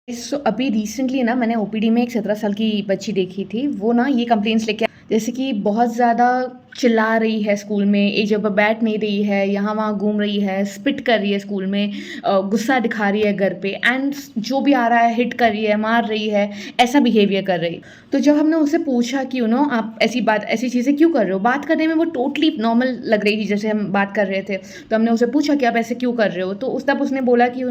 अभी रिसेंटली ना मैंने ओपीडी में एक 17 साल की बच्ची देखी थी। वो ना ये कंप्लेंट्स लेके जैसे कि बहुत ज़्यादा चिल्ला रही है स्कूल में, एक जगह पे बैठ नहीं रही है, यहाँ-वहाँ घूम रही है, स्पिट कर रही है स्कूल में, गुस्सा दिखा रही है घर पे एंड जो भी आ रहा है हिट कर रही है, मार रही है, ऐसा बिहेवियर कर रही है। तो जब हमने उससे पूछा कि आप ऐसी चीज़ें क्यों कर रहे हो? बात करने में वो टोटली नॉर्मल लग रही थी जैसे हम बात कर रहे थे। तो हमने उससे पूछा कि आप ऐसे क्यों कर रहे हो? तो उस तब उसने बोला कि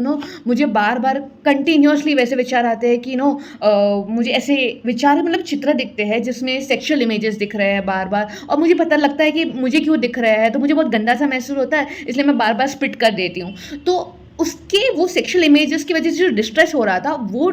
मुझे बार-बार कंटिन्यूअसली वैसे विचार आते हैं कि मुझे ऐसे विचार मतलब चित्र दिखते हैं जिसमें सेक्सुअल इमेजेस दिख रहे हैं बार-बार और मुझे पता लगता है कि मुझे क्यों दिख रहा है, तो मुझे बहुत गंदा-सा महसूस होता है, इसलिए मैं बार-बार स्पिट कर देती हूँ। तो उसके वो सेक्सुअल इमेजेस की वजह से जो डिस्ट्रेस हो रहा था, वो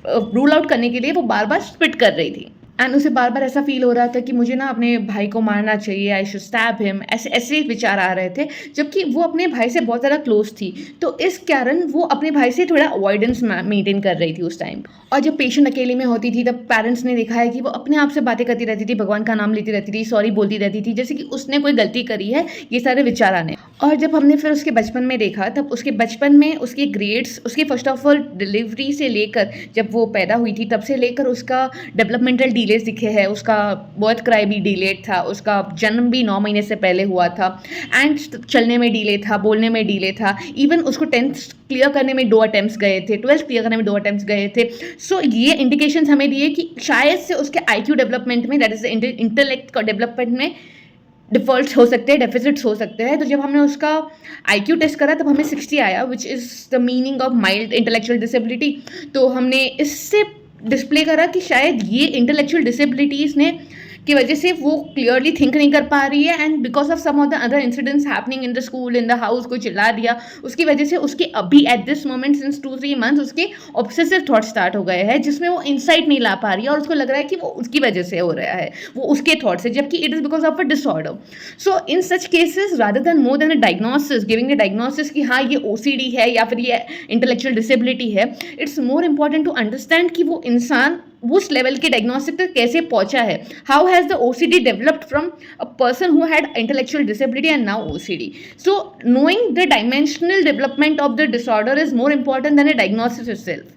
रूल आउट करने के लिए वो बार-बार स्पिट कर रही थी। एंड उसे बार-बार ऐसा फ़ील हो रहा था कि मुझे ना अपने भाई को मारना चाहिए, आई शुड स्टैब हिम, ऐसे ऐसे विचार आ रहे थे, जबकि वो अपने भाई से बहुत ज़्यादा क्लोज़ थी। तो इस कारण वो अपने भाई से थोड़ा अवॉइडेंस मेंटेन कर रही थी उस टाइम। और जब पेशेंट अकेले में होती थी, तब पेरेंट्स ने देखा है कि वो अपने आप से बातें करती रहती थी, भगवान का नाम लेती रहती थी, सॉरी बोलती रहती थी, जैसे कि उसने कोई गलती करी है, ये सारे विचार आने। और जब हमने फिर उसके बचपन में देखा, तब उसके बचपन में उसके ग्रेड्स, उसकी फर्स्ट ऑफ ऑल डिलीवरी से लेकर जब वो पैदा हुई थी, तब से लेकर उसका डेवलपमेंटल डिलेज़ दिखे हैं, उसका बर्थ क्राई भी डिलेड था, उसका जन्म भी 9 महीने से पहले हुआ था एंड चलने में डिले था, बोलने में डिले था। इवन उसको 10th क्लियर करने में 2 अटेम्प्ट्स गए थे, 12th क्लियर करने में 2 अटेम्प्ट्स गए थे। सो ये इंडिकेशंस हमें दिए कि शायद से उसके आईक्यू डेवलपमेंट में, दैट इज़ इंटेलेक्ट का डेवलपमेंट में डिफ़ॉल्ट्स हो सकते हैं, डेफ़िसिट्स हो सकते हैं। तो जब हमने उसका आईक्यू टेस्ट करा तब हमें 60 आया, which is the meaning of mild intellectual disability. तो हमने इससे डिस्प्ले करा कि शायद ये इंटेलेक्चुअल डिसेबिलिटीज़ ने की वजह से वो क्लियरली थिंक नहीं कर पा रही है and because of some of the other incidents happening in the school, in the house, कोई चिल्ला दिया, उसकी वजह से उसके अभी at this moment since 2-3 months उसके ऑब्सेसिव थॉट स्टार्ट हो गए हैं, जिसमें वो इंसाइट नहीं ला पा रही है और उसको लग रहा है कि वो उसकी वजह से हो रहा है, वो उसके थॉट्स है, जबकि it is because of a disorder. So in such cases rather than more than a diagnosis, giving the diagnosis कि हाँ ये ओसीडी है या फिर ये इंटेलेक्चुअल डिसेबिलिटी है, it's more important to understand कि वो इंसान उस लेवल के डायग्नोस्टिक तक कैसे पहुंचा है। How has the OCD developed from a person who had intellectual disability and now OCD. So knowing the dimensional development of the disorder is more important than a diagnosis itself.